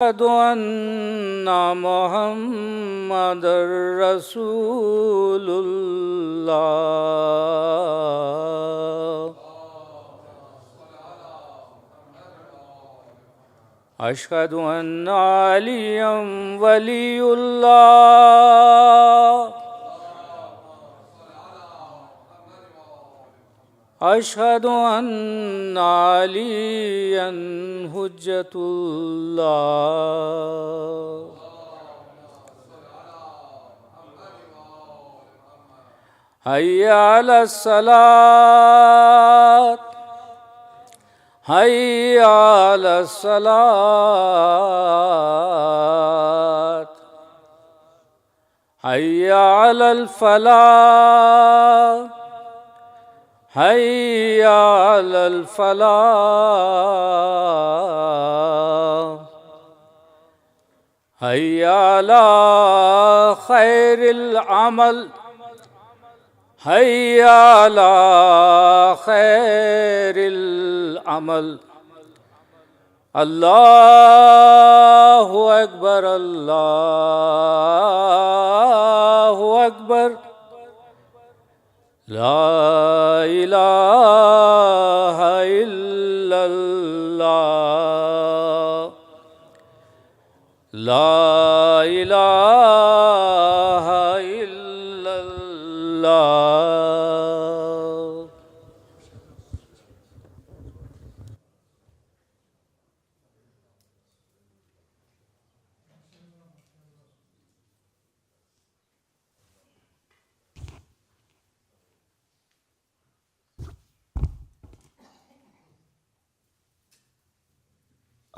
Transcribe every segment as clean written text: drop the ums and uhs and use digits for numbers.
أشهد أن محمدًا رسول الله أشهد أن عليا ولي الله أشهد أن عليا حجة الله حي على الصلاة حي على الصلاة حي على الفلاح حي على الفلاح حي على خير العمل حي على خير العمل الله أكبر الله أكبر لا إله إلا الله لا إله إلا الله.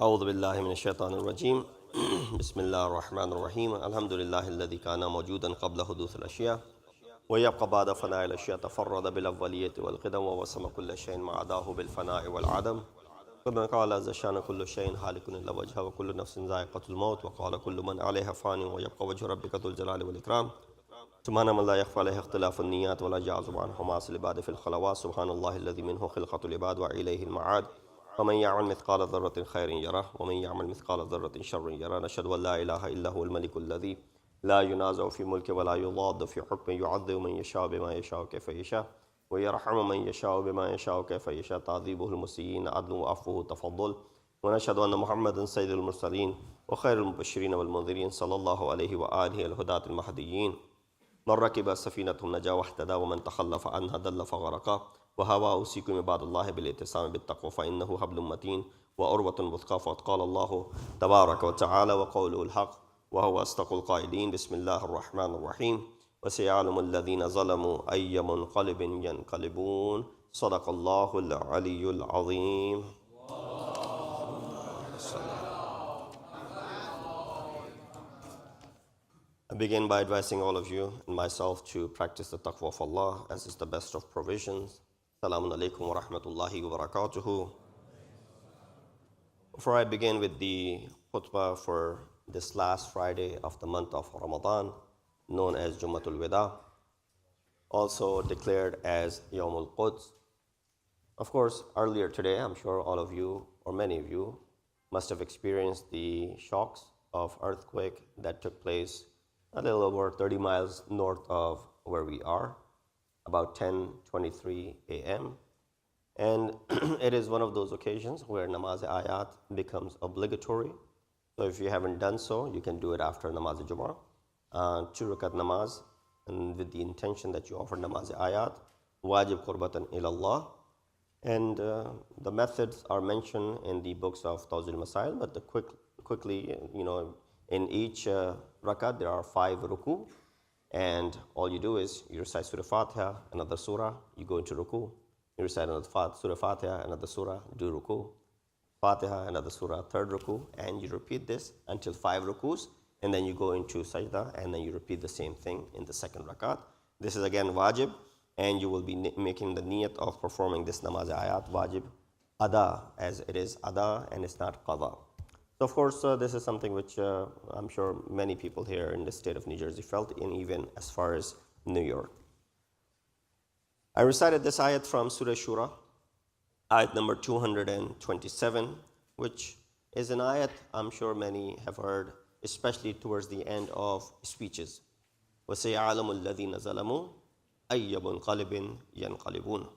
أعوذ بالله من الشيطان الرجيم بسم الله الرحمن الرحيم الحمد لله الذي كان موجودا قبل حدوث الأشياء ويبقى بعد فناء الأشياء تفرد بالأولية والقدم ووسم كل شيء ما عداه بالفناء والعدم كما قال عز شان كل شيء هالك إلا وجهه وكل نفس ذائقة الموت وقال كل من عليها فان ويبقى وجه ربك ذو الجلال والإكرام سبحان من لا يخفى عليه اختلاف النيات ولا يعزب عنه حماس العباد في الخلوات سبحان الله الذي منه خلقة العباد وإليه المعاد ومن يعمل مثقال ذرة خير يره ومن يعمل مثقال ذرة شر يره نشهد أن لا إله إلا هو الملك الذي لا ينازع في ملكه ولا يضاد في حكمه يعذب من يشاء بما يشاء كيف يشاء ويرحم من يشاء بما يشاء كيف يشاء تعذيبه المسيئين عدل وعفوه تفضل ونشهد أن محمدا سيد المرسلين وخير المبشرين والمنذرين صلى الله عليه وآله الهداة المهديين من ركب سفينة النجاة واهتدى ومن تخلف عنها دل فغرقا وهوى أوصيكم عباد الله بالاعتصام بالتقوى فإنه حبل متين وأروة وثقى فقد قال الله تبارك وتعالى وقوله الحق وهو أصدق القائلين بسم الله الرحمن الرحيم وسيعلم الذين ظلموا أي منقلب ينقلبون صدق الله العلي العظيم. I begin by advising all of you and myself to practice the taqwa of Allah as is the best of provisions. Assalamu alaikum wa rahmatullahi wa barakatuhu. Before I begin with the khutbah for this last Friday of the month of Ramadan, known as Jum'atul Wida, also declared as Quds. Of course, earlier today, I'm sure all of you or many of you must have experienced the shocks of earthquake that took place a little over 30 miles north of where we are, about 10:23 a.m. And it is one of those occasions where namaz-e-ayat becomes obligatory. So if you haven't done so, you can do it after namaz-e-Jum'ah, 2 rakat namaz, and with the intention that you offer namaz-e-ayat, wajib qurbatan ilallah. And the methods are mentioned in the books of Tawzil Masail, but quickly, in each rakat there are 5 ruku, and all you do is you recite Surah Fatiha, another surah, you go into ruku. You recite another Surah Fatiha, another surah, do ruku. Fatiha, another surah, third ruku, and you repeat this until 5 rukus, and then you go into sajda, and then you repeat the same thing in the second rakat. This is again wajib, and you will be making the niyat of performing this namaz-e-ayat wajib ada, as it is ada and it's not qada. So of course, this is something which I'm sure many people here in the state of New Jersey felt, and even as far as New York. I recited this ayat from Surah Shura, ayat number 227, which is an ayat I'm sure many have heard, especially towards the end of speeches. وَسَيَعْلَمُ الَّذِينَ ظَلَمُوا أَيَّ مُنْقَلِبٍ يَنْقَلِبُونَ.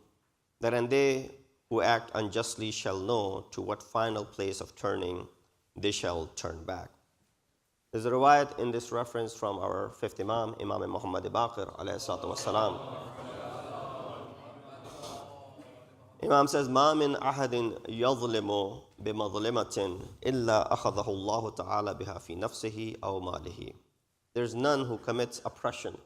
That and they who act unjustly shall know to what final place of turning they shall turn back. There's a riwayat in this reference from our fifth Imam, Imam Muhammad Baqir alayhi salatu wasalam. Imam says, مَا مِنْ أَحَدٍ يَظْلِمُ بِمَظْلِمَةٍ إِلَّا أَخَذَهُ اللَّهُ تَعَالَى بِهَا فِي نَفْسِهِ أَوْ مَالِهِ. There's none who commits oppression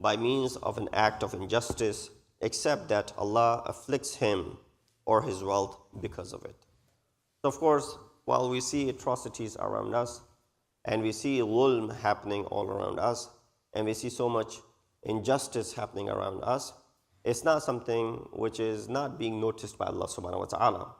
by means of an act of injustice except that Allah afflicts him or his wealth because of it. So of course, while we see atrocities around us, and we see zulm happening all around us, and we see so much injustice happening around us, it's not something which is not being noticed by Allah subhanahu wa ta'ala.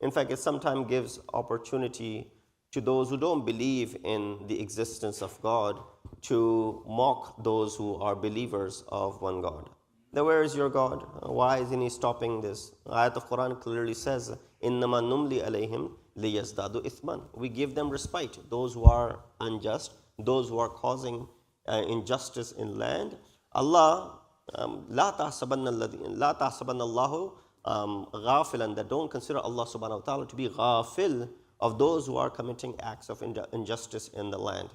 In fact, it sometimes gives opportunity to those who don't believe in the existence of God to mock those who are believers of one God. Now, where is your God? Why isn't he stopping this? Ayat of Quran clearly says, إِنَّمَا نُمْلِي عَلَيْهِمْ لِيَزْدَادُوا إِثْمًا. We give them respite. Those who are unjust, those who are causing injustice in land. Allah, لا تحسبن الله غافلا, that don't consider Allah subhanahu wa ta'ala to be ghafil of those who are committing acts of injustice in the land.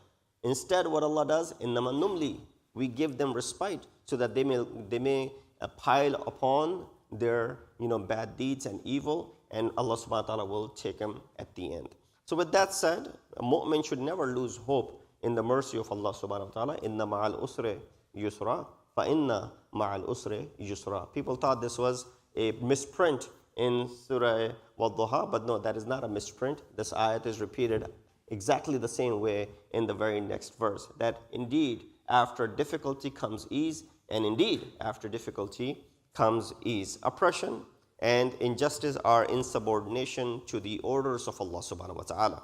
Instead, what Allah does, إِنَّمَا نُمْلِي, we give them respite so that they may pile upon their bad deeds and evil, and Allah subhanahu wa ta'ala will take them at the end. So with that said, a mu'min should never lose hope in the mercy of Allah subhanahu wa ta'ala. Inna ma'al usri yusra, fa inna ma'al usri yusra. People thought this was a misprint in Surah Wad-Duha, but no, that is not a misprint. This ayat is repeated exactly the same way in the very next verse, that indeed after difficulty comes ease, and indeed after difficulty comes ease. Oppression and injustice are insubordination to the orders of Allah subhanahu wa ta'ala.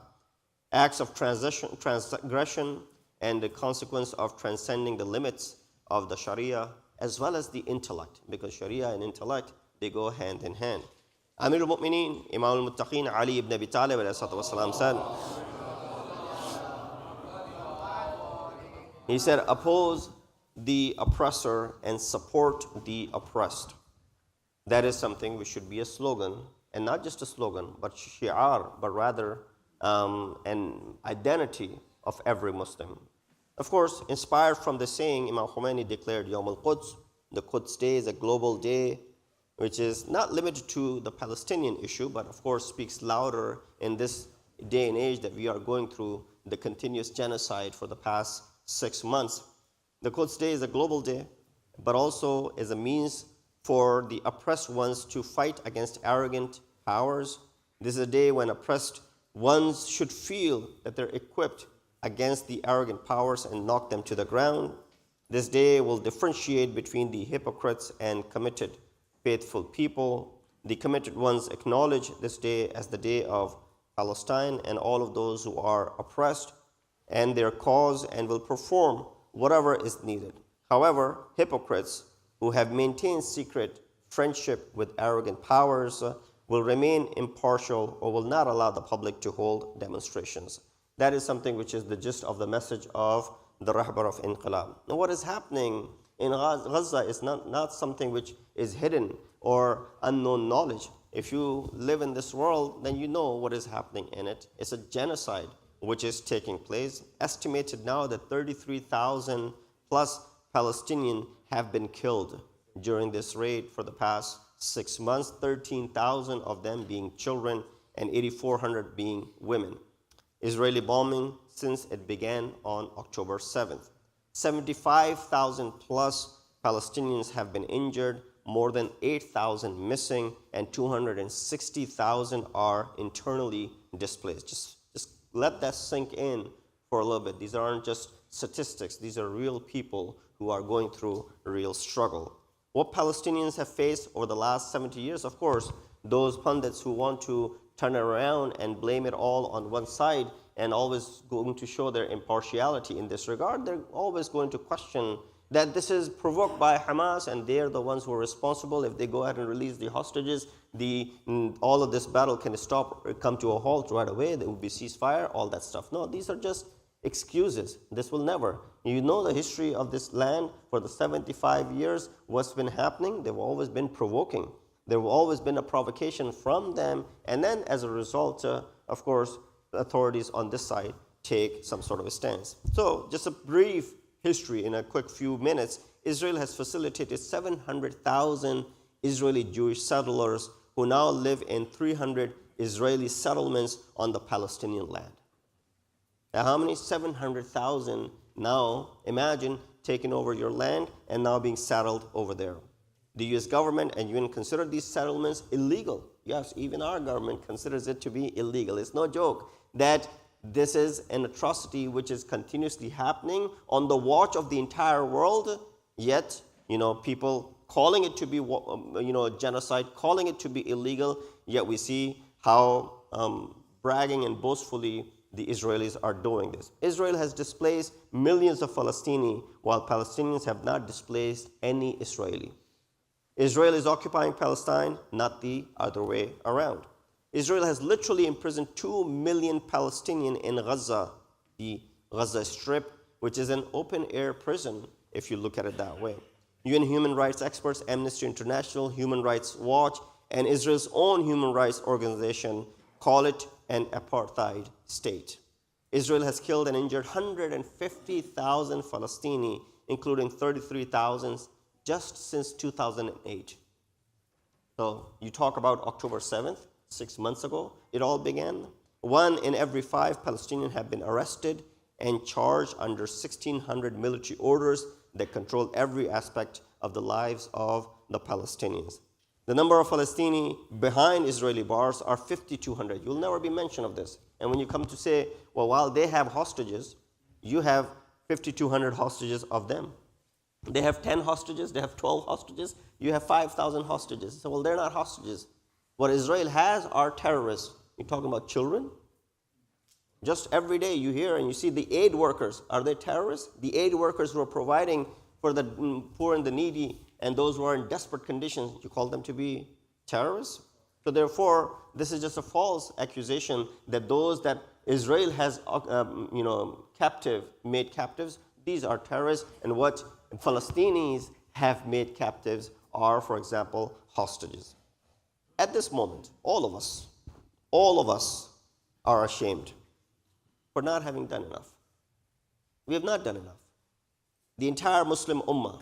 Acts of transgression and the consequence of transcending the limits of the Sharia, as well as the intellect, because Sharia and intellect, they go hand in hand. Amir al-Mu'mineen, Imam al-Muttaqeen, Ali ibn Abi Talib said, he said, oppose the oppressor and support the oppressed. That is something which should be a slogan, and not just a slogan, but shi'ar, but rather an identity of every Muslim. Of course, inspired from the saying, Imam Khomeini declared Quds. The Quds Day is a global day, which is not limited to the Palestinian issue, but of course speaks louder in this day and age that we are going through the continuous genocide for the past 6 months. The Quds Day is a global day, but also is a means for the oppressed ones to fight against arrogant powers. This is a day when oppressed ones should feel that they're equipped against the arrogant powers and knock them to the ground. This day will differentiate between the hypocrites and committed faithful people. The committed ones acknowledge this day as the day of Palestine and all of those who are oppressed and their cause, and will perform whatever is needed. However, hypocrites who have maintained secret friendship with arrogant powers will remain impartial or will not allow the public to hold demonstrations. That is something which is the gist of the message of the Rahbar of Inqilab. Now, what is happening in Gaza is not something which is hidden or unknown knowledge. If you live in this world, then you know what is happening in it. It's a genocide which is taking place. Estimated now that 33,000 plus Palestinians have been killed during this raid for the past 6 months, 13,000 of them being children and 8,400 being women. Israeli bombing since it began on October 7th. 75,000 plus Palestinians have been injured, more than 8,000 missing, and 260,000 are internally displaced. Just let that sink in for a little bit. These aren't just statistics. These are real people who are going through a real struggle. What Palestinians have faced over the last 70 years, of course, those pundits who want to turn around and blame it all on one side and always going to show their impartiality in this regard, they're always going to question that this is provoked by Hamas and they're the ones who are responsible. If they go ahead and release the hostages, all of this battle can stop, come to a halt right away. There will be ceasefire, all that stuff. No, these are just excuses. This will never. You know the history of this land for the 75 years, what's been happening. They've always been provoking. There will always been a provocation from them. And then as a result, of course, the authorities on this side take some sort of a stance. So just a brief history in a quick few minutes. Israel has facilitated 700,000 Israeli Jewish settlers who now live in 300 Israeli settlements on the Palestinian land. Now, how many? 700,000 now. Imagine taking over your land and now being settled over there. The U.S. government and UN consider these settlements illegal. Yes, even our government considers it to be illegal. It's no joke that this is an atrocity which is continuously happening on the watch of the entire world, yet, people calling it to be, genocide, calling it to be illegal, yet we see how bragging and boastfully the Israelis are doing this. Israel has displaced millions of Palestinians, while Palestinians have not displaced any Israeli. Israel is occupying Palestine, not the other way around. Israel has literally imprisoned 2 million Palestinians in Gaza, the Gaza Strip, which is an open-air prison, if you look at it that way. UN human rights experts, Amnesty International, Human Rights Watch, and Israel's own human rights organization call it an apartheid state. Israel has killed and injured 150,000 Palestinians, including 33,000 just since 2008. So you talk about October 7th, 6 months ago, it all began. 1 in every 5 Palestinians have been arrested and charged under 1,600 military orders that control every aspect of the lives of the Palestinians. The number of Palestinians behind Israeli bars are 5,200. You'll never be mentioned of this. And when you come to say, well, while they have hostages, you have 5,200 hostages of them. They have 10 hostages, they have 12 hostages, you have 5,000 hostages. So, well, they're not hostages. What Israel has are terrorists. You're talking about children? Just every day you hear and you see the aid workers. Are they terrorists? The aid workers who are providing for the poor and the needy and those who are in desperate conditions, you call them to be terrorists? So therefore, this is just a false accusation that those that Israel has made captives, these are terrorists, and what Palestinians have made captives are, for example, hostages. At this moment, all of us are ashamed for not having done enough. We have not done enough. The entire Muslim Ummah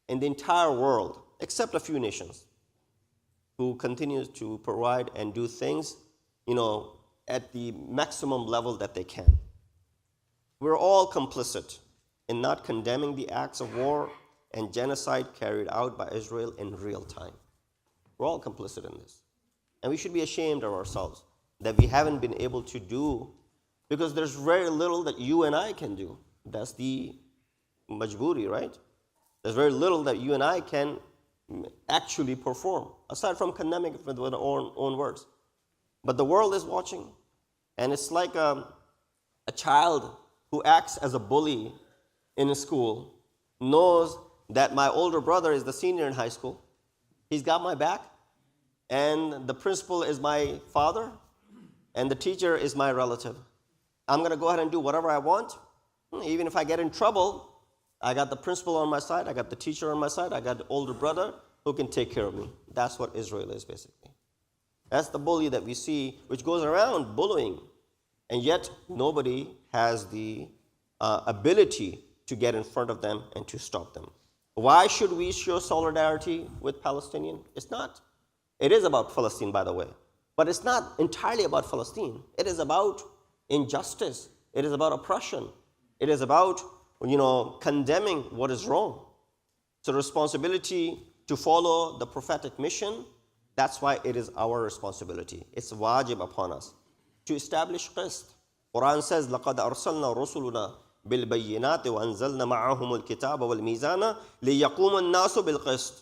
in the entire world, except a few nations, who continue to provide and do things, at the maximum level that they can. We're all complicit in not condemning the acts of war and genocide carried out by Israel in real time. We're all complicit in this. And we should be ashamed of ourselves that we haven't been able to do, because there's very little that you and I can do. That's the majburi, right? There's very little that you and I can actually perform, aside from condemning it with our own words. But the world is watching, and it's like a child who acts as a bully in a school, knows that my older brother is the senior in high school, he's got my back, and the principal is my father, and the teacher is my relative. I'm going to go ahead and do whatever I want. Even if I get in trouble, I got the principal on my side, I got the teacher on my side, I got the older brother who can take care of me. That's what Israel is, basically. That's the bully that we see, which goes around bullying. And yet, nobody has the ability to get in front of them and to stop them. Why should we show solidarity with Palestinians? It's not. It is about Palestine, by the way. But it's not entirely about Palestine. It is about injustice. It is about oppression. It is about, condemning what is wrong. So the responsibility to follow the prophetic mission, that's why it is our responsibility. It's wajib upon us to establish qist. Quran says, لَقَدْ أَرْسَلْنَا رُسُلُنَا بِالْبَيِّنَاتِ وَأَنزَلْنَا مَعَهُمُ الْكِتَابَ وَالْمِيزَانَ لِيَقُومَ النَّاسُ بِالْقِسْطِ.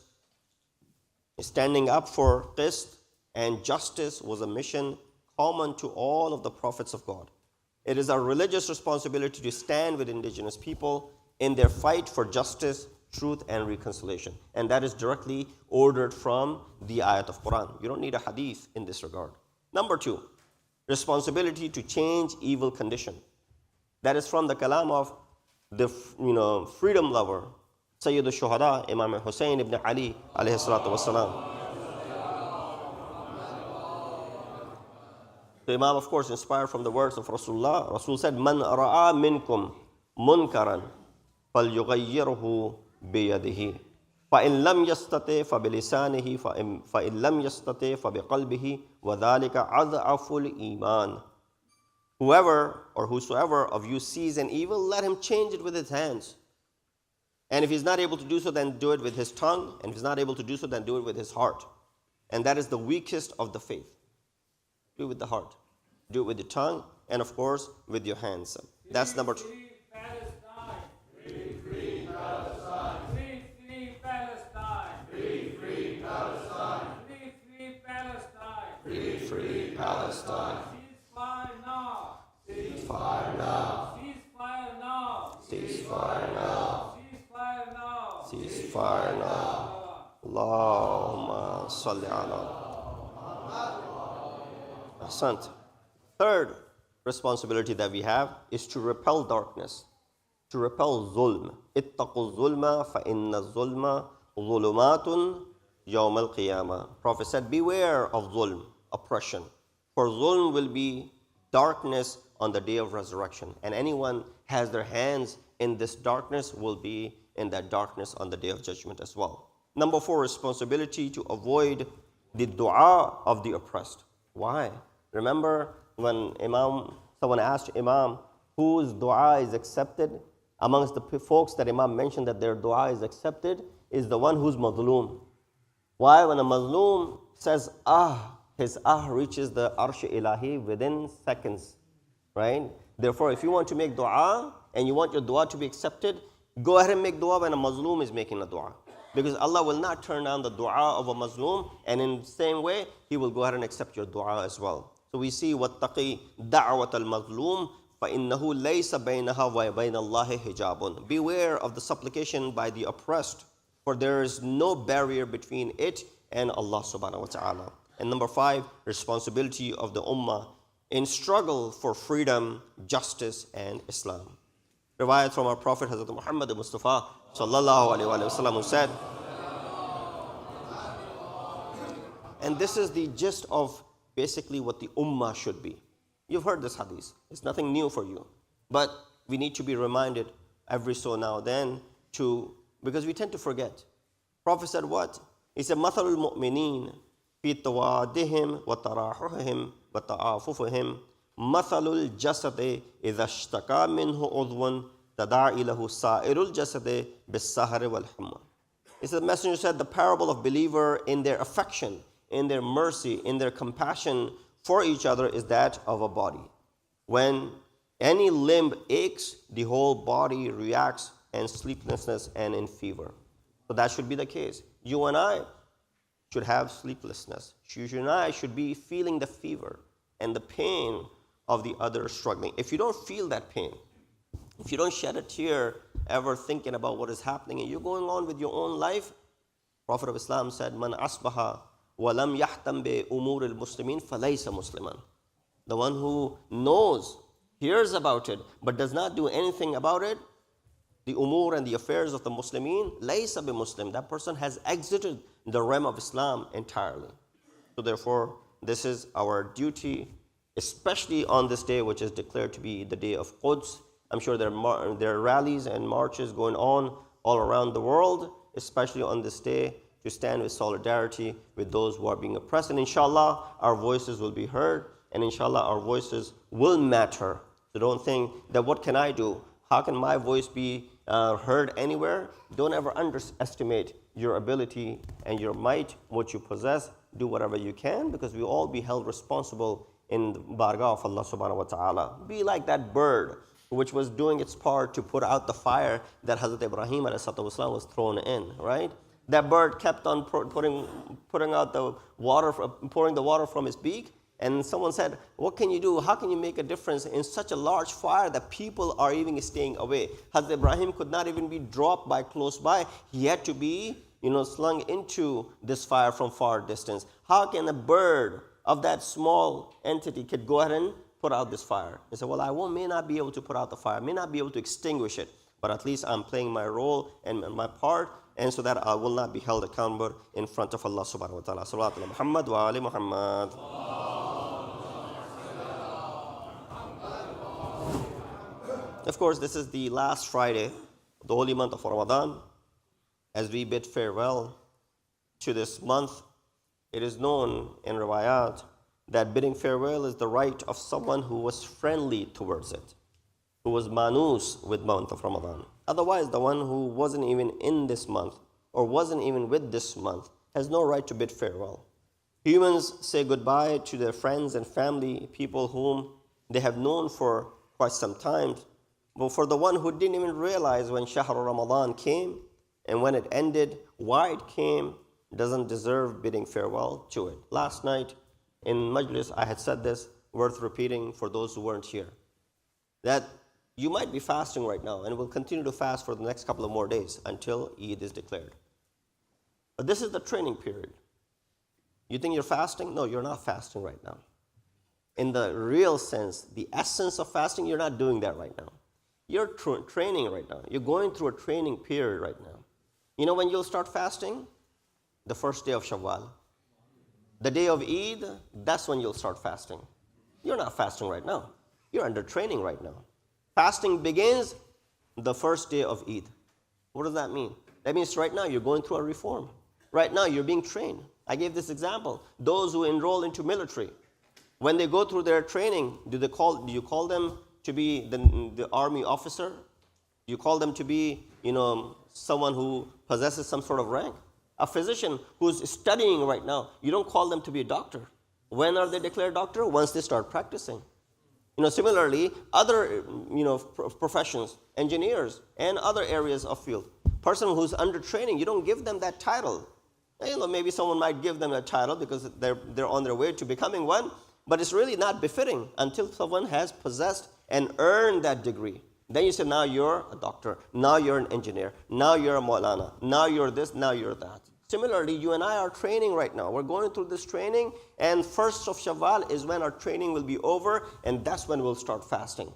Standing up for qist and justice was a mission common to all of the prophets of God. It is our religious responsibility to stand with indigenous people in their fight for justice, truth, and reconciliation. And that is directly ordered from the ayat of Quran. You don't need a hadith in this regard. Number 2, responsibility to change evil condition. That is from the kalam of the freedom lover, Sayyid al-Shuhada, Imam Hussein ibn Ali alayhi salatu wasalam. The Imam, of course, inspired from the words of Rasulullah. Rasul said, "Man ra'a minkum munkaran, falyughayyirhu biyadihi. فَإِن لَمْ يَسْتَطِعْ فَبِلِسَانِهِ فَإِن لَمْ يَسْتَطِعْ فَبِقَلْبِهِ وَذَلِكَ أَضْعَفُ الْإِيمَانِ." Whoever or whosoever of you sees an evil, let him change it with his hands. And if he's not able to do so, then do it with his tongue. And if he's not able to do so, then do it with his heart. And that is the weakest of the faith. Do it with the heart. Do it with the tongue. And of course, with your hands. That's number 2. Free Palestine. Free Palestine. Free Palestine. Free Palestine. Free Palestine. Free Palestine. Ceasefire now. Ceasefire now. Ceasefire now. Ceasefire now. Ceasefire now. Ceasefire now. Allahumma salli ala. Ahsant. Third responsibility that we have is to repel darkness, to repel zulm. Ittaqu zulma fa inna zulma zulumatun yawm al-qiyamah. Prophet said, beware of zulm, oppression. For zulm will be darkness on the day of resurrection. And anyone has their hands in this darkness will be in that darkness on the day of judgment as well. Number 4, responsibility to avoid the dua of the oppressed. Why? Remember when someone asked Imam whose dua is accepted? Amongst the folks that Imam mentioned that their dua is accepted is the one who's mazloom. Why? When a mazloom says his reaches the arsh ilahi within seconds, right? Therefore, if you want to make dua and you want your dua to be accepted, go ahead and make dua when a mazloom is making a dua. Because Allah will not turn down the dua of a mazloom, and in the same way, He will go ahead and accept your dua as well. So we see, وَاتَّقِي دَعْوَةَ الْمَظْلُومِ فَإِنَّهُ لَيْسَ بَيْنَهَا وَبَيْنَ اللَّهِ حِجَابٌ. Beware of the supplication by the oppressed, for there is no barrier between it and Allah subhanahu wa ta'ala. And number 5, responsibility of the ummah in struggle for freedom, justice, and Islam. Riwayat from our Prophet Hazrat Muhammad Mustafa sallallahu alaihi wasallam, who said, and this is the gist of basically what the ummah should be. You've heard this hadith. It's nothing new for you. But we need to be reminded every so now and then because we tend to forget. Prophet said what? He said, مَثَلُ الْمُؤْمِنِينَ فِي تَوَادِهِمْ وَتَرَاحُهِمْ وَتَعَافُفِهِمْ مَثَلُ الْجَسَدِ إِذَا اشْتَكَى مِنْهُ عُضْوٌ تَدَاعِي لَهُ سَائِرُ الْجَسَدِ بِالسَّهَرِ وَالْحُمَّةِ. He said, the messenger said, the parable of believer in their affection, in their mercy, in their compassion for each other is that of a body. When any limb aches, the whole body reacts in sleeplessness and in fever. So that should be the case. You and I should have sleeplessness. You and I should be feeling the fever and the pain of the other struggling. If you don't feel that pain, if you don't shed a tear ever thinking about what is happening and you're going on with your own life, Prophet of Islam said, Man asbaha walam yahtam bi umur al-muslimin falaysa musliman. The one who knows, hears about it, but does not do anything about it, the umur and the affairs of the Muslimin, laysa bi Muslim. That person has exited the realm of Islam entirely. So therefore, this is our duty, especially on this day, which is declared to be the day of Quds. I'm sure there are rallies and marches going on all around the world, especially on this day, to stand with solidarity with those who are being oppressed. And inshallah, our voices will be heard, and inshallah, our voices will matter. So don't think that what can I do? How can my voice be heard anywhere? Don't ever underestimate your ability and your might, what you possess. Do whatever you can, because we all be held responsible in the bargah of Allah subhanahu wa ta'ala. Be like that bird which was doing its part to put out the fire that Hazrat Ibrahim ﷺ was thrown in, right? That bird kept on pouring the water from his beak, And someone said, what can you do? How can you make a difference in such a large fire that people are even staying away? Hazrat Ibrahim could not even be dropped by close by. He had to be, slung into this fire from far distance. How can a bird of that small entity could go ahead and put out this fire? He said, well, I may not be able to put out the fire, may not be able to extinguish it, but at least I'm playing my role and my part, and so that I will not be held accountable in front of Allah subhanahu wa ta'ala. Salawatu ala Muhammad wa ali Muhammad. Of course, this is the last Friday, the holy month of Ramadan. As we bid farewell to this month, it is known in riwayat that bidding farewell is the right of someone who was friendly towards it, who was manus with month of Ramadan. Otherwise, the one who wasn't even in this month or wasn't even with this month has no right to bid farewell. Humans say goodbye to their friends and family, people whom they have known for quite some time. But for the one who didn't even realize when Shahr Ramadan came and when it ended, why it came, doesn't deserve bidding farewell to it. Last night in Majlis, I had said this, worth repeating for those who weren't here, that you might be fasting right now and will continue to fast for the next couple of more days until Eid is declared. But this is the training period. You think you're fasting? No, you're not fasting right now. In the real sense, the essence of fasting, you're not doing that right now. You're training right now. You're going through a training period right now. You know when you'll start fasting? The first day of Shawwal. The day of Eid, that's when you'll start fasting. You're not fasting right now. You're under training right now. Fasting begins the first day of Eid. What does that mean? That means right now you're going through a reform. Right now you're being trained. I gave this example. Those who enroll into military, when they go through their training, do you call them to be the army officer? Do you call them to be, someone who possesses some sort of rank? A physician who's studying right now, you don't call them to be a doctor. When are they declared doctor? Once they start practicing. Similarly, other, professions, engineers, and other areas of field. Person who's under training, you don't give them that title. Maybe someone might give them a title because they're on their way to becoming one, but it's really not befitting until someone has possessed and earned that degree. Then you say, now you're a doctor, now you're an engineer, now you're a Maulana, now you're this, now you're that. Similarly, you and I are training right now. We're going through this training, and 1st of Shawwal is when our training will be over, and that's when we'll start fasting.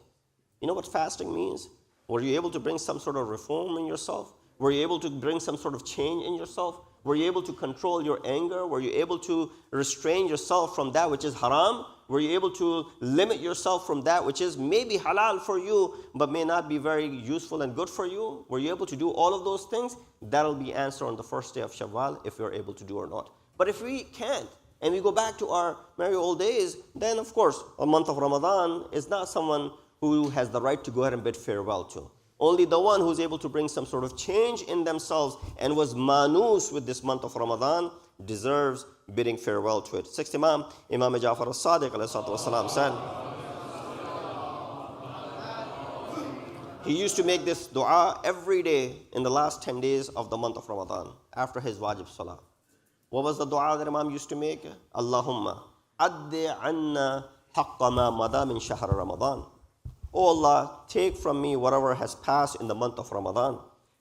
You know what fasting means? Were you able to bring some sort of reform in yourself? Were you able to bring some sort of change in yourself? Were you able to control your anger? Were you able to restrain yourself from that which is haram? Were you able to limit yourself from that which is maybe halal for you, but may not be very useful and good for you? Were you able to do all of those things? That'll be answered on the first day of Shawwal if you're able to do or not. But if we can't, and we go back to our merry old days, then of course, a month of Ramadan is not someone who has the right to go ahead and bid farewell to. Only the one who's able to bring some sort of change in themselves and was manus with this month of Ramadan deserves bidding farewell to it. Sixth Imam Ja'far as-Sadiq ﷺ said, he used to make this dua every day in the last 10 days of the month of Ramadan after his wajib salah. What was the dua that Imam used to make? Allahumma addi anna haqqa ma mada min shahr Ramadan. Oh Allah, take from me whatever has passed in the month of Ramadan.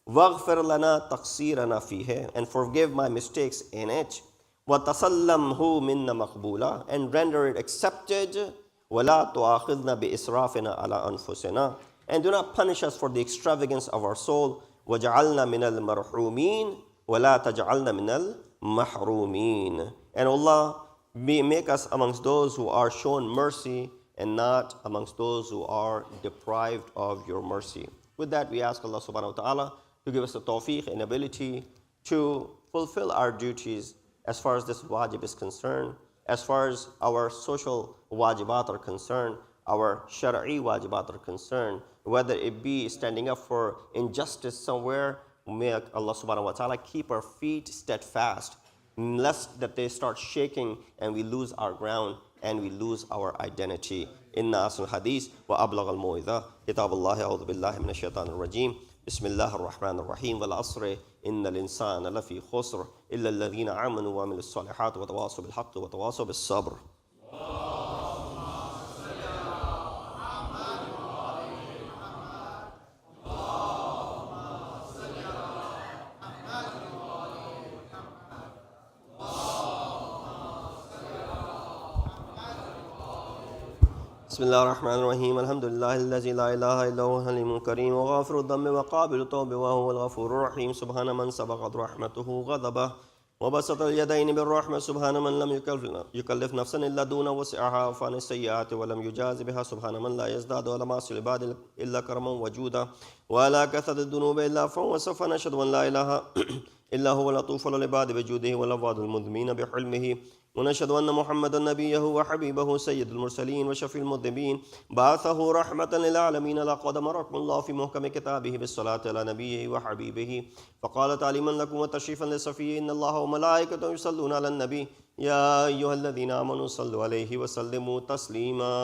Waghfir lana taqsirana fihe, and forgive my mistakes in it. Wa tasallamhu minna maqbula, and render it accepted. Wala tu'akhidna bi israfina ala anfusina, and do not punish us for the extravagance of our soul. Waj'alna minal marhumin, wala taj'alna minal mahrumin. And Allah, make us amongst those who are shown mercy and not amongst those who are deprived of your mercy. With that, we ask Allah subhanahu wa ta'ala to give us the tawfiq and ability to fulfill our duties as far as this wajib is concerned, as far as our social wajibat are concerned, our shari'i wajibat are concerned, whether it be standing up for injustice somewhere. May Allah subhanahu wa ta'ala keep our feet steadfast, lest that they start shaking and we lose our ground and we lose our identity. Inna asl hadith wa ablagh al mu'idha kitab Allah a'udhu billahi minash shaitanir rajim. Bismillahir rahmanir rahim. Wal asri innal insana lafi khusr illa alladhina amanu wa amilus solihat wa tawasaw bil haqqi wa tawasaw bis sabr. بسم الله الرحمن الرحيم الحمد لله الذي لا إله إلا هو الحليم الكريم وغافر الذنب وقابل التوب وهو الغفور الرحيم سبحان من سبقت رحمته غضبه وبسط اليدين بالرحمة سبحان من لم يكلف نفسا إلا دون وسعها وفان السيئات ولم يجاز بها سبحان من لا يزداد ولا معصي العباد إلا كرما وجودا ولا كثرة الذنوب إلا عفوا وسوف نشهد أن لا إله إلا هو لطوف للعباد بجوده والعباد المذنبين بحلمه ونشهد أن محمدا نبيه وحبيبه سيد المرسلين وشفيع المذنبين بعثه رحمة للعالمين لقد أمركم الله في محكم كتابه بالصلاة على نبيه وحبيبه فقال تعليما لكم وتشريفا لصفيه إن الله وملائكته يصلون على النبي يا أيها الذين آمنوا صلوا عليه وسلموا تسليما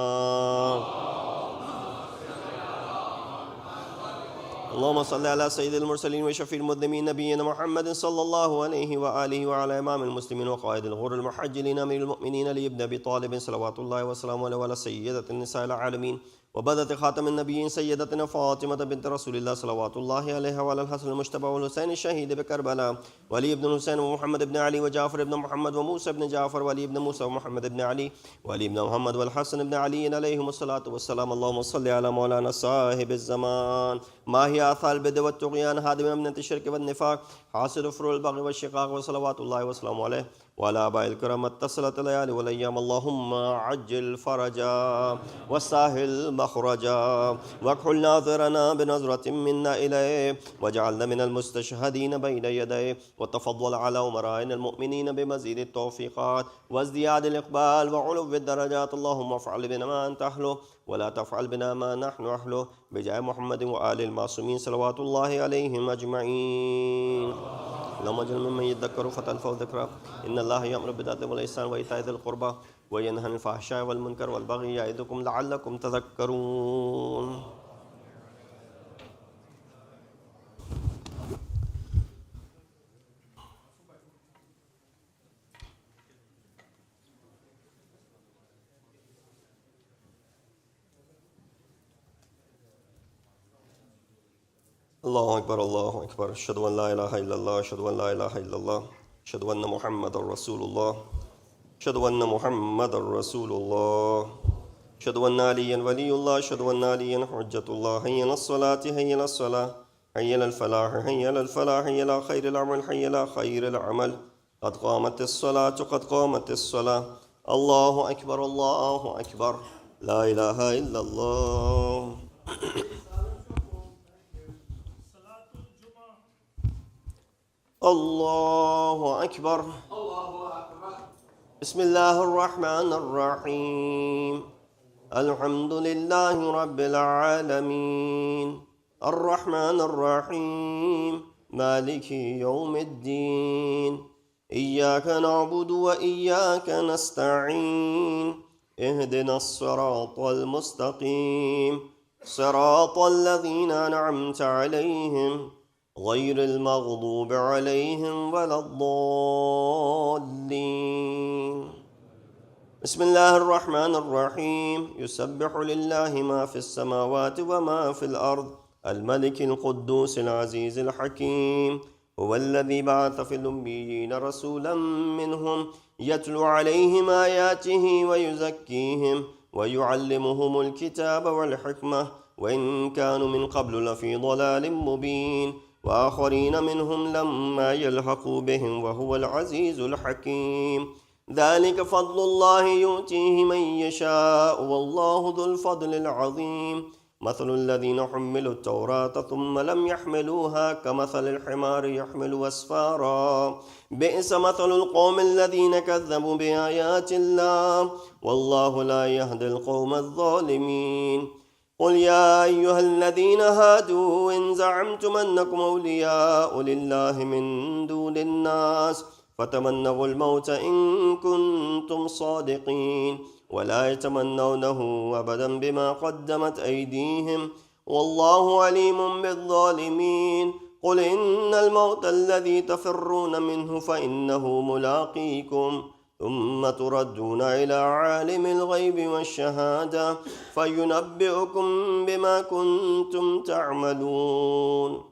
اللهم صل على سيد المرسلين وشفيع المذنبين نبينا محمد صلى الله عليه وآله وعلى إمام المسلمين وقائد الغر المحجلين أمير المؤمنين علي بن أبي طالب صلوات الله وسلامه عليه وعلى سيدة النساء العالمين وبدت خاتم النبيين سيدتنا فاطمة بنت رسول الله صلوات الله عليها وعلى الحسن المجتبى والحسين الشهيد بكربلاء وعلي بن الحسين ومحمد بن علي وجعفر بن محمد وموسى بن جعفر وعلي بن موسى ومحمد بن علي وعلي بن محمد والحسن بن علي عليهم الصلاة والسلام اللهم صل على مولانا صاحب الزمان ما هي آثار البدع والطغيان هادم أمنة الشرك والنفاق حاصل فروع البغي والشقاق وصلوات الله وسلامه عليه وعلى آباء الكرام اتصلت الليالي والأيام اللهم عجل فرجا وسهل مخرجا واكحل ناظرنا بنظرة منا إليه واجعلنا من المستشهدين بين يديه وتفضل على أمرائنا المؤمنين بمزيد التوفيقات وازدياد الإقبال وعلو الدرجات اللهم افعل بنا ما أنت أهله ولا تفعل بنا ما نحن أهله بجاه محمد وآل المعصومين صلوات الله عليهم أجمعين اللهم اجعل ممن يذكر فتنفع ذكرى إن الله يأمر بالعدل والإحسان وإيتاء ذي القربى وينهى عن الفحشاء والمنكر والبغي يعظكم لعلكم تذكرون الله أكبر الله أكبر أشهد أن لا إله إلا الله أشهد أن لا إله إلا الله أشهد أن محمد رسول الله أشهد أن محمد رسول الله أشهد أن عليا ولي الله أشهد أن عليا حجة الله حي على الصلاة حي على الصلاة حي على الفلاح حي على الفلاح حي على خير العمل حي على خير العمل قد قامت الصلاة قد قامت الصلاة الله أكبر الله أكبر لا إله إلا الله الله أكبر بسم الله الرحمن الرحيم الحمد لله رب العالمين الرحمن الرحيم مالك يوم الدين إياك نعبد وإياك نستعين اهدنا الصراط المستقيم صراط الذين أنعمت عليهم غير المغضوب عليهم ولا الضالين بسم الله الرحمن الرحيم يسبح لله ما في السماوات وما في الأرض الملك القدوس العزيز الحكيم هو الذي بعث في الأميين رسولا منهم يتلو عليهم آياته ويزكيهم ويعلمهم الكتاب والحكمة وإن كانوا من قبل لفي ضلال مبين وآخرين منهم لما يلحقوا بهم وهو العزيز الحكيم ذلك فضل الله يؤتيه من يشاء والله ذو الفضل العظيم مثل الذين حملوا التوراة ثم لم يحملوها كمثل الحمار يحمل أسفارا بئس مثل القوم الذين كذبوا بآيات الله والله لا يهدي القوم الظالمين قل يا أيها الذين هادوا إن زعمتم أنكم أولياء لله من دون الناس فتمنوا الموت إن كنتم صادقين ولا يتمنونه أبدا بما قدمت أيديهم والله عليم بالظالمين قل إن الموت الذي تفرون منه فإنه ملاقيكم ثم تردون إلى عالم الغيب والشهادة فينبئكم بما كنتم تعملون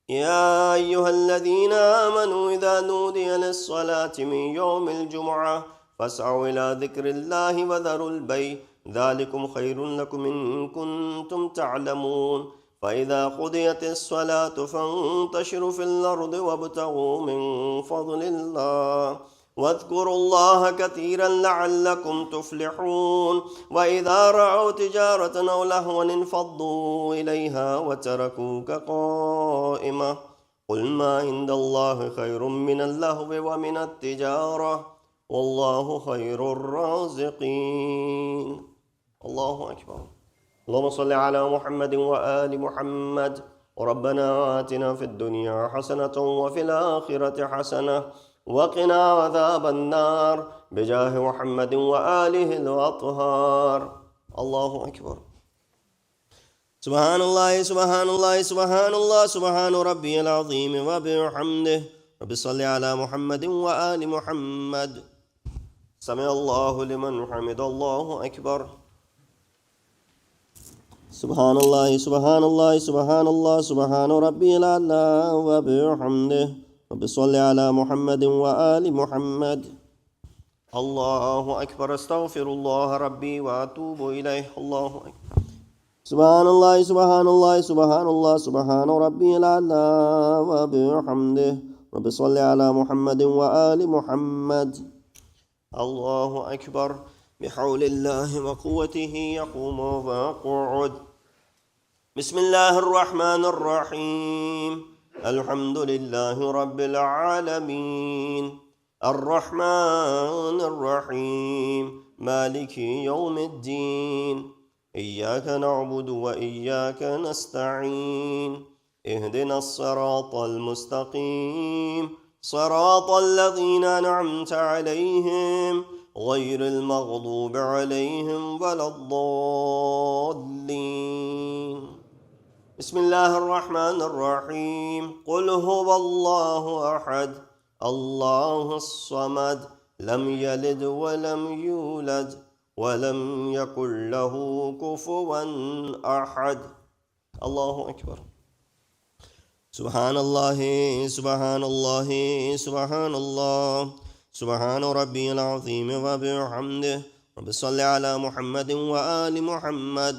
يا أيها الذين آمنوا إذا نودي للصلاة من يوم الجمعة فاسعوا إلى ذكر الله وذروا البيع ذلكم خير لكم إن كنتم تعلمون فإذا قضيت الصلاة فانتشروا في الأرض وابتغوا من فضل الله واذكروا الله كثيرا لعلكم تفلحون وإذا رأوا تجارة أو لهوا انفضوا إليها وتركوك قائمة قل ما عند الله خير من اللهو ومن التجارة والله خير الرازقين. الله أكبر. اللهم صل على محمد وآل محمد. وربنا آتنا في الدنيا حسنة وفي الآخرة حسنة وقنا عذاب النار بجاه محمد وآله الأطهار. الله أكبر. سبحان الله سبحان الله سبحان الله سبحان ربي العظيم وبحمده. رب صل على محمد وآل محمد. سمع الله لمن حمد. الله أكبر. سبحان الله سبحان الله سبحان الله سبحان ربي الأعلى وبحمده. رب صل على محمد وآل محمد. الله أكبر. استغفر الله ربي وأتوب إليه. الله أكبر. سبحان الله سبحان الله سبحان الله سبحان ربي الأعلى وبحمده. رب صل على محمد وآل محمد. الله أكبر. بحول الله وقوته يقوم ويقعد. بسم الله الرحمن الرحيم. الحمد لله رب العالمين الرحمن الرحيم مالك يوم الدين إياك نعبد وإياك نستعين اهدنا الصراط المستقيم صراط الذين أنعمت عليهم غير المغضوب عليهم ولا الضالين. بسم الله الرحمن الرحيم. قل هو الله أحد الله الصمد لم يلد ولم يولد ولم يكن له كفوا أحد. الله أكبر. سبحان الله سبحان الله سبحان الله سبحان ربي العظيم وبحمده. رب صل على محمد وآل محمد.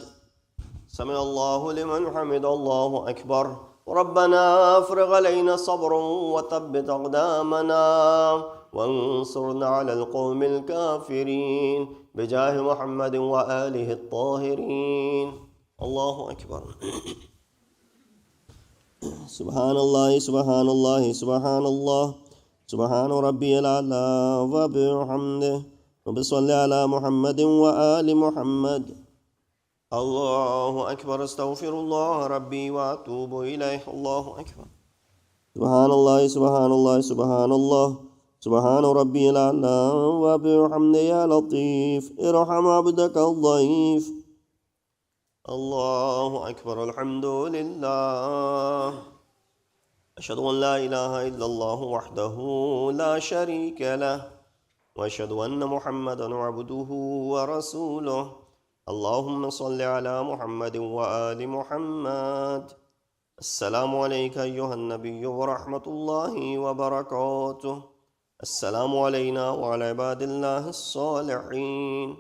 سمع الله لمن حمد. الله أكبر. ربنا افرغ علينا صبرا وثبت أقدامنا وانصرنا على القوم الكافرين بجاه محمد وآله الطاهرين. الله أكبر. سبحان الله سبحان الله سبحان الله سبحان ربي الأعلى وبحمده. رب صل على محمد وآل محمد. الله أكبر. استغفر الله ربي وأتوب إليه. الله أكبر. سبحان الله سبحان الله سبحان الله سبحان ربي الأعلى وبحمده. يا لطيف ارحم عبدك الضعيف. الله أكبر. الحمد لله. أشهد أن لا إله إلا الله وحده لا شريك له وأشهد أن محمدا عبده ورسوله. اللهم صل على محمد وآل محمد. السلام عليك أيها النبي ورحمة الله وبركاته. السلام علينا وعلى عباد الله الصالحين.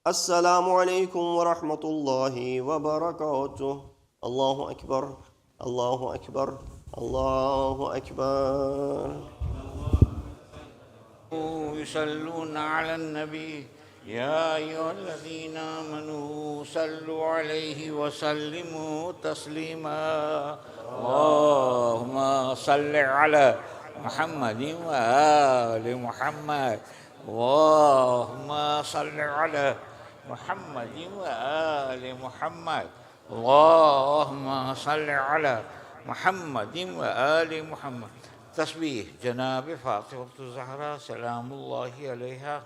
السلام عليكم ورحمة الله وبركاته. الله أكبر. الله أكبر. الله أكبر. يصلون على النبي يا أيها الذين آمنوا صلوا عليه وسلموا تسليما. اللهم صل على محمد وآل محمد. اللهم صل على محمد وآل محمد. اللهم صل على محمد وآل محمد. تسبيح جناب فاطمة الزهراء سلام الله عليها.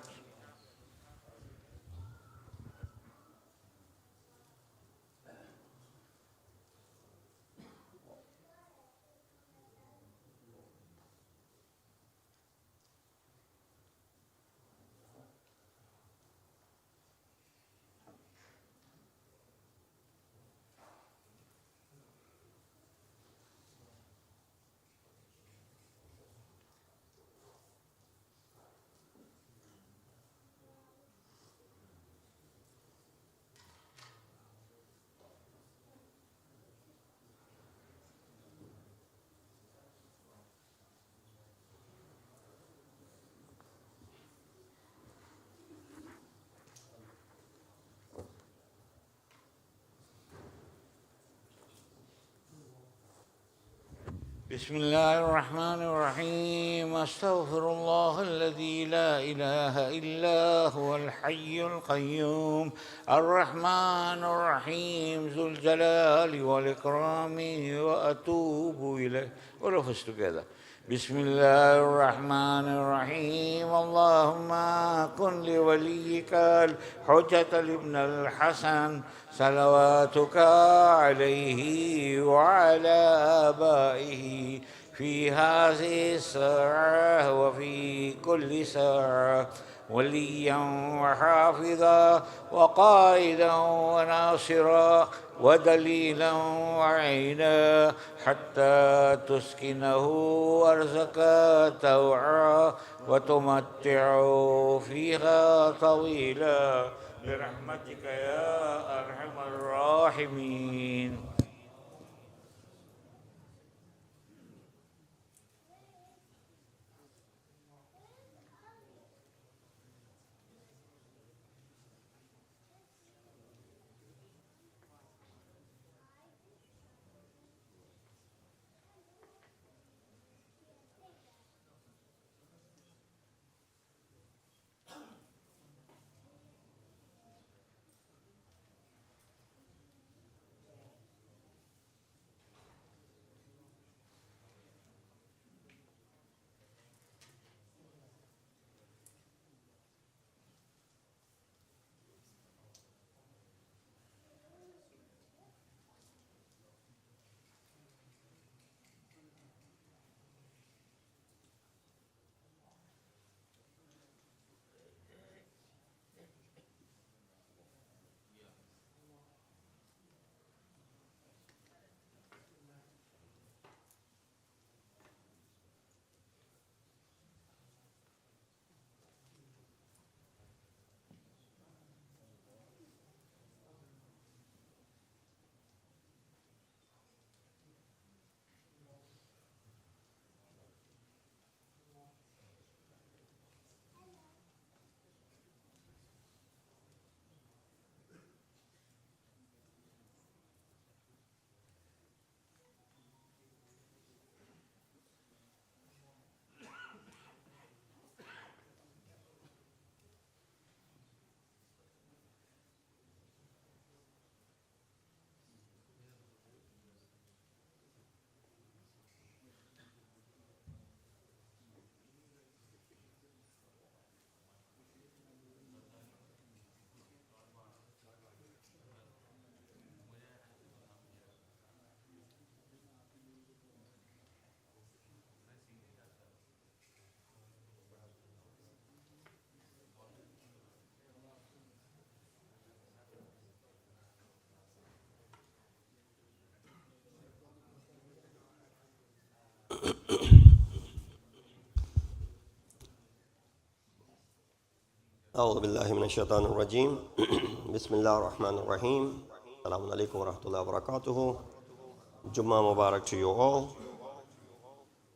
بسم الله الرحمن الرحيم أستغفر الله الذي لا إله إلا هو الحي القيوم الرحمن الرحيم ذو الجلال والإكرام وأتوب إليه. All of us together. بسم الله الرحمن الرحيم اللهم كن لوليك الحجة ابن الحسن صلواتك عليه وعلى آبائه في هذه الساعة وفي كل ساعة وليا وحافظا وقائدا وناصرا ودليلا وعينا حتى تسكنه أرزك توعا وتمتعه فيها طويلا برحمتك يا أرحم الراحمين. أعوذ بالله من الشيطان الرجيم بسم الله الرحمن الرحيم السلام عليكم ورحمة الله وبركاته. Jummah Mubarak to you all.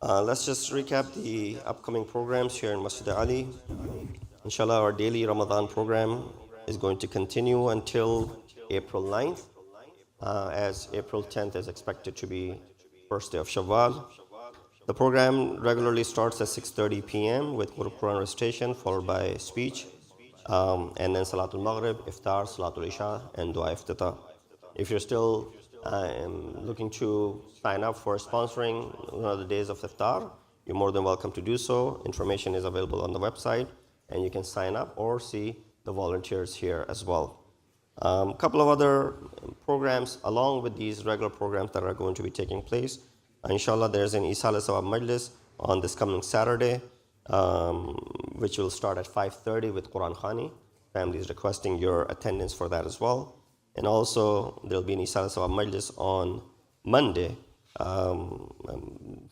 Let's just recap the upcoming programs here in Masjid-e-Ali. Inshallah, our daily Ramadan program is going to continue until April 9th, as April 10th is expected to be first day of Shawwal. The program regularly starts at 6:30 p.m. with Quran recitation, followed by speech, and then Salatul Maghrib, Iftar, Salatul Isha, and Dua Iftitah. If you're still looking to sign up for sponsoring one of the days of Iftar, you're more than welcome to do so. Information is available on the website, and you can sign up or see the volunteers here as well. A couple of other programs along with these regular programs that are going to be taking place. Inshallah, there's an Isal Sawab Majlis on this coming Saturday, which will start at 5:30 with Quran Khani. Families requesting your attendance for that as well. And also, there'll be an Isal Sawab Majlis on Monday.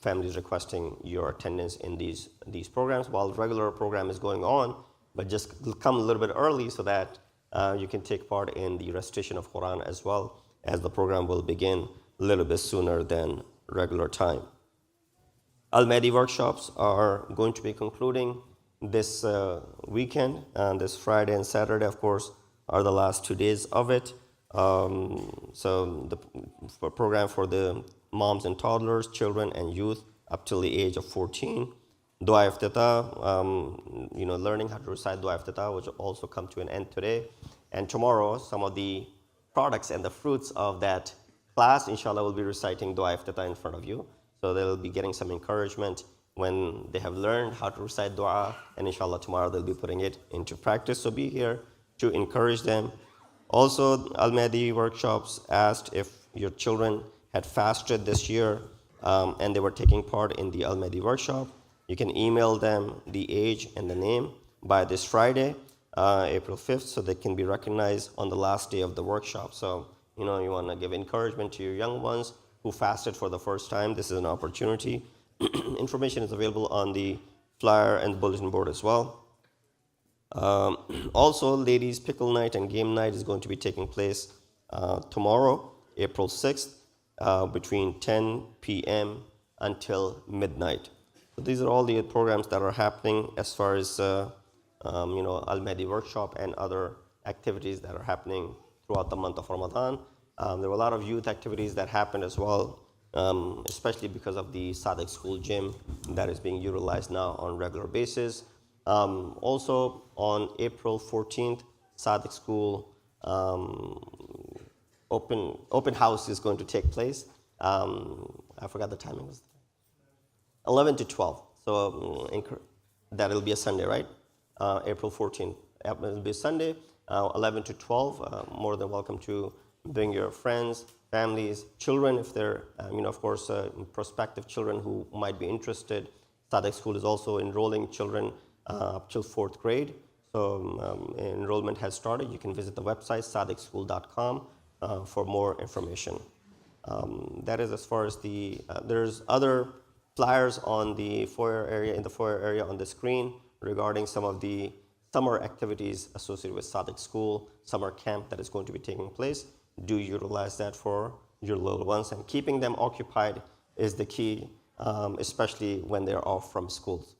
Families requesting your attendance in these programs while the regular program is going on, but just come a little bit early so that you can take part in the recitation of Quran as well, as the program will begin a little bit sooner than regular time. Al-Mahdi workshops are going to be concluding this weekend, and this Friday and Saturday, of course, are the last 2 days of it. So the program for the moms and toddlers, children and youth up till the age of 14. Dua Iftitah, learning how to recite Dua Iftitah, which will also come to an end today. And tomorrow, some of the products and the fruits of that class, inshallah, will be reciting Dua Iftitah in front of you. So they'll be getting some encouragement when they have learned how to recite dua, and inshallah tomorrow they'll be putting it into practice. So be here to encourage them. Also, Al-Mahdi workshops asked if your children had fasted this year and they were taking part in the Al-Mahdi workshop. You can email them the age and the name by this Friday, April 5th, so they can be recognized on the last day of the workshop. So, you want to give encouragement to your young ones who fasted for the first time. This is an opportunity. Information is available on the flyer and bulletin board as well. Also, ladies' pickle night and game night is going to be taking place tomorrow, April 6th, between 10 p.m. until midnight. So these are all the programs that are happening as far as Al-Mahdi workshop and other activities that are happening throughout the month of Ramadan. There were a lot of youth activities that happened as well, especially because of the Sadiq School gym that is being utilized now on a regular basis. Also, on April 14th, Sadiq School open house is going to take place. I forgot the timing. 11 to 12. So that will be a Sunday, right? April 14th. It will be Sunday, 11 to 12. More than welcome to bring your friends, families, children, if they're, of course, prospective children who might be interested. Sadiq School is also enrolling children up till 4th grade. So enrollment has started. You can visit the website, sadiqschool.com, for more information. That is as far as there's other flyers on the foyer area, in the foyer area on the screen regarding some of the summer activities associated with Sadiq School, summer camp that is going to be taking place. Do utilize that for your little ones, and keeping them occupied is the key, especially when they're off from schools.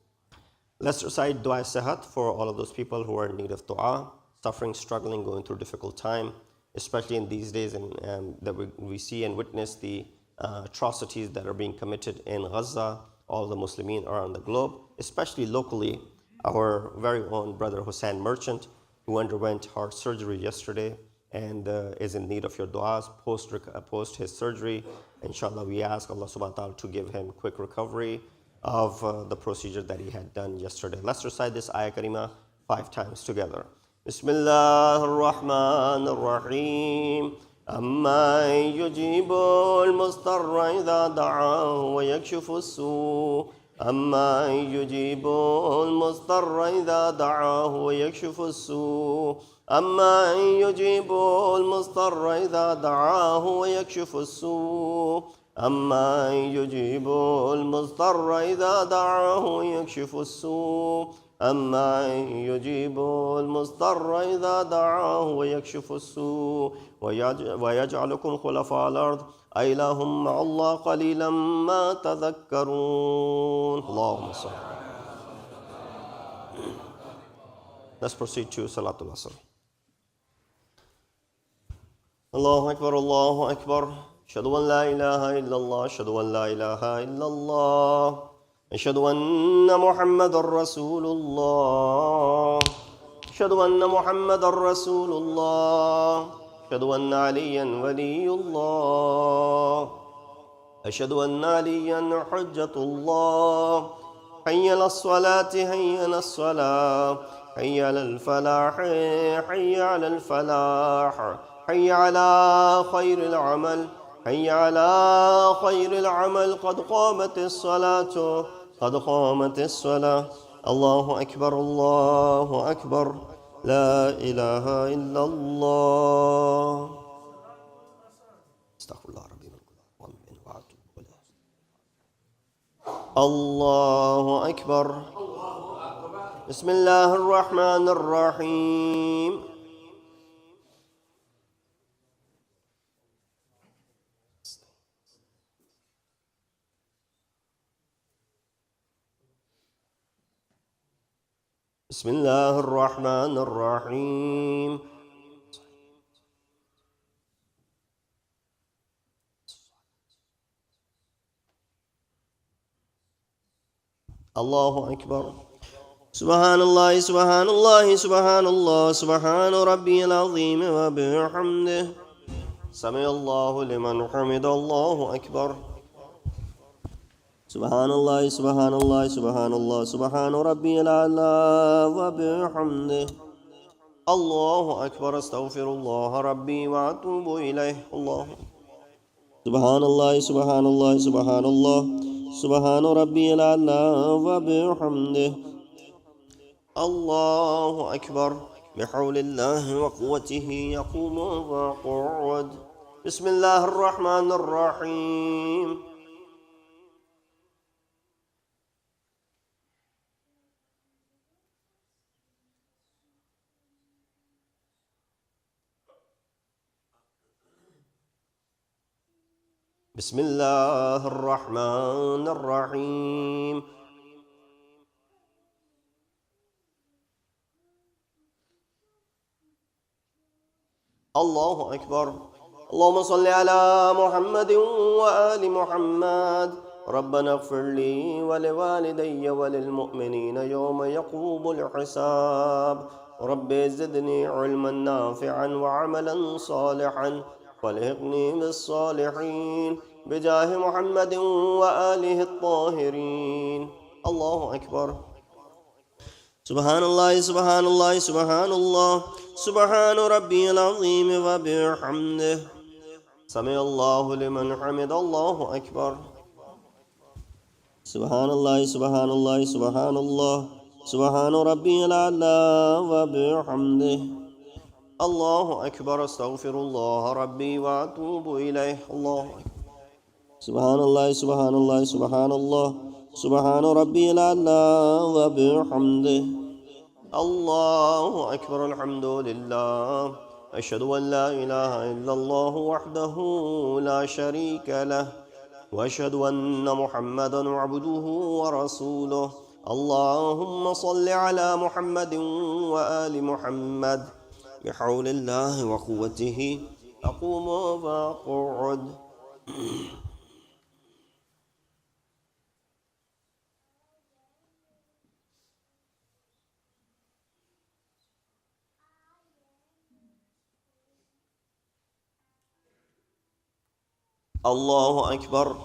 Let's recite Dua Sehat for all of those people who are in need of dua, suffering, struggling, going through difficult time, especially in these days that we see and witness the atrocities that are being committed in Gaza, all the Muslimin around the globe, especially locally. Our very own brother Hussein Merchant, who underwent heart surgery yesterday and is in need of your du'as post his surgery. Inshallah, we ask Allah subhanahu wa ta'ala to give him quick recovery of the procedure that he had done yesterday. Let's recite this ayah karima 5 times together. Bismillah ar-Rahman ar-Rahim. أَمَّن يُجِيبُ الْمُضْطَرَّ إِذَا دَعَاهُ وَيَكْشِفُ السُّوءَ أَمَّن يُجِيبُ الْمُضْطَرَّ إِذَا دَعَاهُ وَيَكْشِفُ السُّوءَ أَمَّن يُجِيبُ الْمُضْطَرَّ إِذَا دَعَاهُ وَيَكْشِفُ السُّوءَ أَمَّن يُجِيبُ الْمُضْطَرَّ إِذَا دَعَاهُ وَيَكْشِفُ السُّوءَ أَمَّن يُجِيبُ الْمُضْطَرَّ إِذَا دَعَاهُ وَيَكْشِفُ السُّوءَ وَيَجْعَلُكُمْ خُلَفَاءَ الْأَرْضِ أَإِلَٰهٌ مَّعَ اللَّهِ قَلِيلًا مَّا تَذَكَّرُونَ. Allahumma salli. Let's proceed to Salatul Asr. Allahu Akbar, Allahu Akbar. Ashhadu an la ilaha illallah, ashhadu an la ilaha illallah. أشهد أن محمد رسول الله أشهد أن محمد رسول الله أشهد أن عليا ولي الله أشهد أن عليا حجة الله حي على الصلاة حي على الصلاة حي على الفلاح حي على الفلاح حي على خير العمل حي على خير العمل قد قامت الصلاة قد قامت الصلاة. الله أكبر الله أكبر لا إله إلا الله. استغفر الله ربي من وأتوب إليه. الله أكبر. بسم الله الرحمن الرحيم. بسم الله الرحمن الرحيم. الله أكبر. سبحان الله سبحان الله سبحان الله سبحان ربي العظيم وبحمده. سمع الله لمن حمد. الله أكبر. سبحان الله سبحان الله سبحان الله سبحان ربي الأعلى وبحمده. الله أكبر. أستغفر الله ربي وأتوب إليه. الله. سبحان الله سبحان الله سبحان الله سبحان ربي الأعلى وبحمده. الله أكبر. بحول الله وقوته يقوم ويقعد. بسم الله الرحمن الرحيم. بسم الله الرحمن الرحيم. الله أكبر. اللهم صل على محمد وآل محمد. ربنا اغفر لي ولوالدي وللمؤمنين يوم يقوم الحساب. رب زدني علما نافعا وعملا صالحا والحقني بالصالحين بجاه محمد وآله الطاهرين. الله أكبر. سبحان الله سبحان الله سبحان الله سبحان ربي العظيم وبحمده. سمع الله لمن حمد. الله أكبر. سبحان الله سبحان الله سبحان الله سبحان ربي الأعلى وبحمده. الله أكبر. أستغفر الله ربي وأتوب إليه. الله أكبر. سبحان الله سبحان الله سبحان الله سبحان ربي الأعلى وبحمده. الله أكبر. الحمد لله. أشهد أن لا إله إلا الله وحده لا شريك له وأشهد أن محمدا عبده ورسوله. اللهم صل على محمد وآل محمد. بحول الله وقوته أقوم وأقعد. الله أكبر.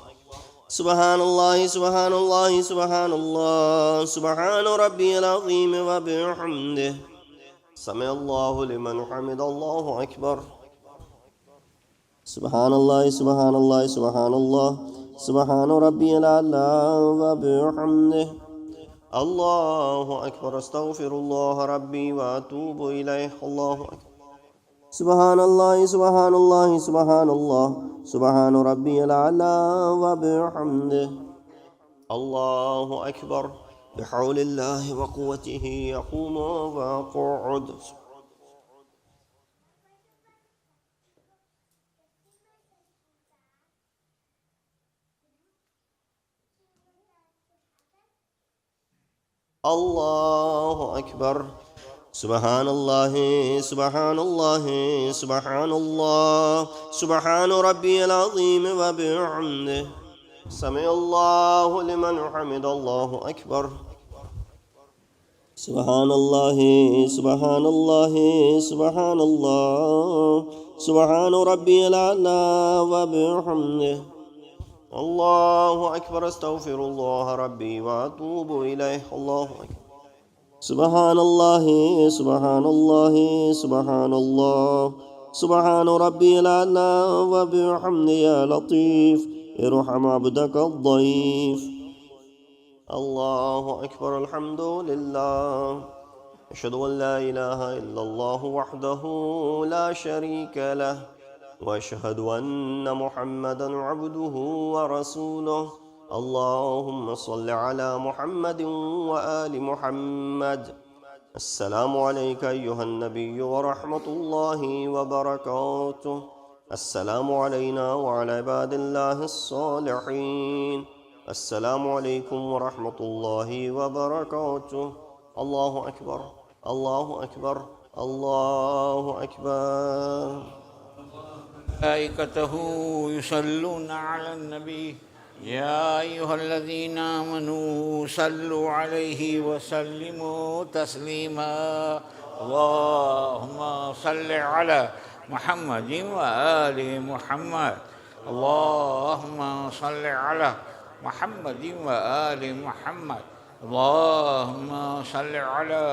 سبحان الله سبحان الله سبحان الله سبحان ربي العظيم وبحمده. سمع الله لمن حمد. الله أكبر. سبحان الله سبحان الله سبحان الله سبحان ربي الأعلى وبحمده. الله أكبر. أستغفر الله ربي وأتوب إليه. الله أكبر. سبحان الله سبحان الله سبحان الله سبحان ربي الأعلى وبحمده. الله أكبر. بحول الله وقوته يقوم ويقعد. الله أكبر. سبحان الله سبحان الله سبحان الله سبحان ربي العظيم وبحمده. سمع الله لمن حمد. الله أكبر. سبحان الله سبحان الله سبحان الله سبحان ربي الأعلى وبحمده. الله أكبر. أستغفر الله ربي وأتوب إليه. الله أكبر. سبحان الله سبحان الله سبحان الله سبحان ربي الأعلى وبحمده. يا لطيف ارحم عبدك الضعيف. الله أكبر. الحمد لله. أشهد أن لا إله إلا الله وحده لا شريك له وأشهد أن محمدا عبده ورسوله. اللهم صل على محمد وآل محمد. السلام عليك أيها النبي ورحمة الله وبركاته. السلام علينا وعلى عباد الله الصالحين. السلام عليكم ورحمة الله وبركاته. الله أكبر. الله أكبر. الله أكبر. ملائكته يصلون على النبي يا أيها الذين آمنوا صلوا عليه وسلموا تسليما. اللهم صل على محمد وآل محمد. اللهم صل على محمد وآل محمد. اللهم صل على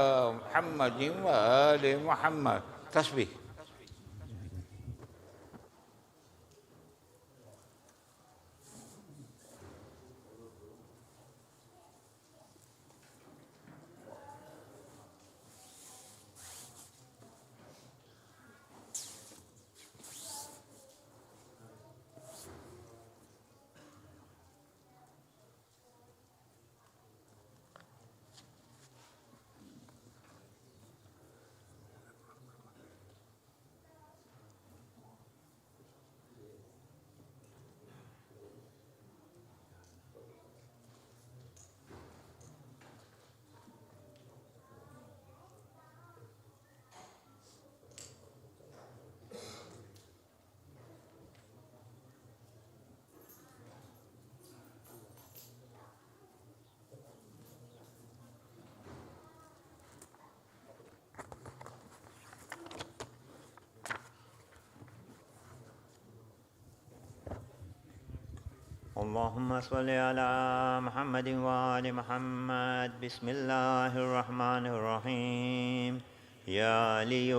محمد وآل محمد. تسبيح. اللهم صل على محمد وآل محمد. بسم الله الرحمن الرحيم. يا علي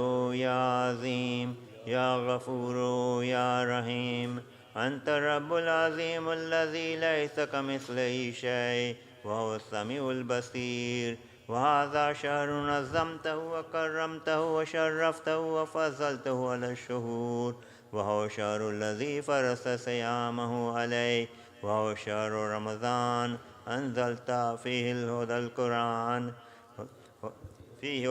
يا عظيم يا غفور يا رحيم، أنت الرب العظيم الذي ليس كمثله شيء وهو السميع البصير. وهذا شهر نظمته وكرمته وشرفته وفضلته على الشهور، وهو شهر الذي فرض صيامه عليه، وهو شهر رمضان أنزلت فيه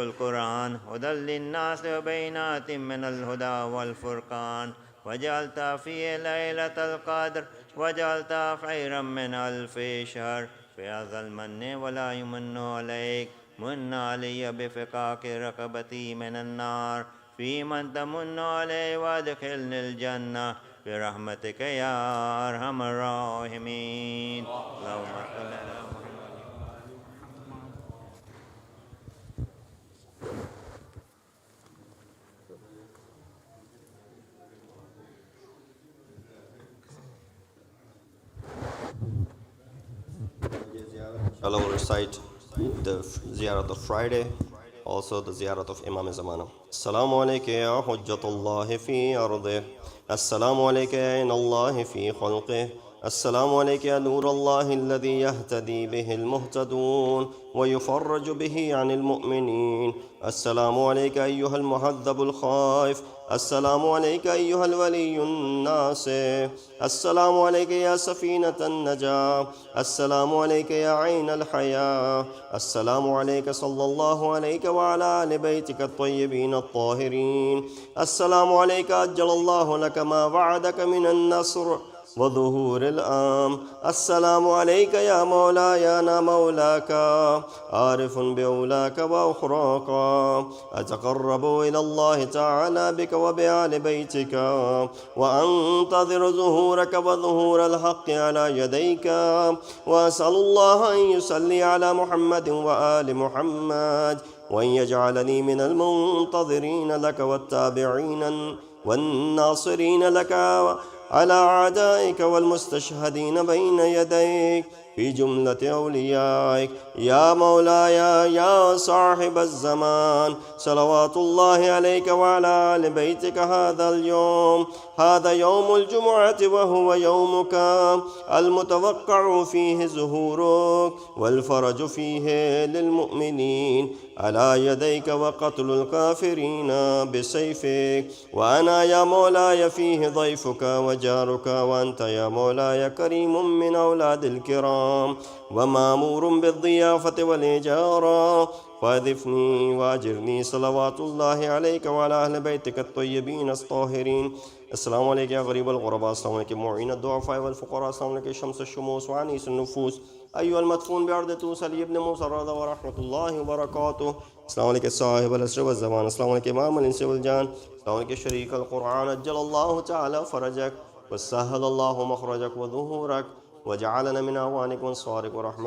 القرآن هدى للناس وبينات من الهدى والفرقان، وجعلت فيه ليلة القدر، وجعلت خيرا من 1000 شهر. في هذا المن ولا يمن عليك، من علي بفكاك رقبتي من النار، في من تمن علي وادخلني الجنة برحمتك يا أرحم الراحمين. اللهم صل على Allah will recite the ziyarat of Friday, also the ziyarat of Imam Zamana. Assalamu alayka ya hujjatullahi fi ardih. Assalamu alayka ya inallahi fi khalqih. السلام عليك يا نور الله الذي يهتدي به المهتدون ويفرج به عن المؤمنين. السلام عليك أيها المهذب الخائف. السلام عليك أيها الولي الناصح. السلام عليك يا سفينة النجاة. السلام عليك يا عين الحياة. السلام عليك صلى الله عليك وعلى آل بيتك الطيبين الطاهرين. السلام عليك أجل الله لك ما وعدك من النصر وظهور الأمر. السلام عليك يا مولاي أنا مولاك، عارف بأولاك وأخراك، أتقرب إلى الله تعالى بك وبآل بيتك، وأنتظر ظهورك وظهور الحق على يديك، وأسأل الله أن يصلي على محمد وآل محمد، وأن يجعلني من المنتظرين لك والتابعين والناصرين لك على أعدائك والمستشهدين بين يديك في جملة أوليائك. يا مولاي يا صاحب الزمان، صلوات الله عليك وعلى آل بيتك. هذا يوم الجمعة، وهو يومك المتوقع فيه ظهورك والفرج فيه للمؤمنين على يديك وقتل الكافرين بسيفك. وأنا يا مولاي فيه ضيفك وجارك، وأنت يا مولاي كريم من أولاد الكرام ومامور بالضيافة والإجارة، فاضفني واجرني. صلوات الله عليك وعلى أهل بيتك الطيبين الطاهرين. السلام عليك يا غريب الغرباء. السلام عليك معين الضعفاء والفقراء. السلام عليك شمس الشموس وعنيس النفوس. أيها المدفون بأرض توسل ابن موسى الرضا ورحمة الله وبركاته. السلام عليك صاحب الأسر والزمان. السلام عليك إمام الإنس والجان. السلام عليك شريك القرآن. أجل الله تعالى فرجك وسهل الله مخرجك وظهورك وجعلنا من أعوانك وانصارك ورحمة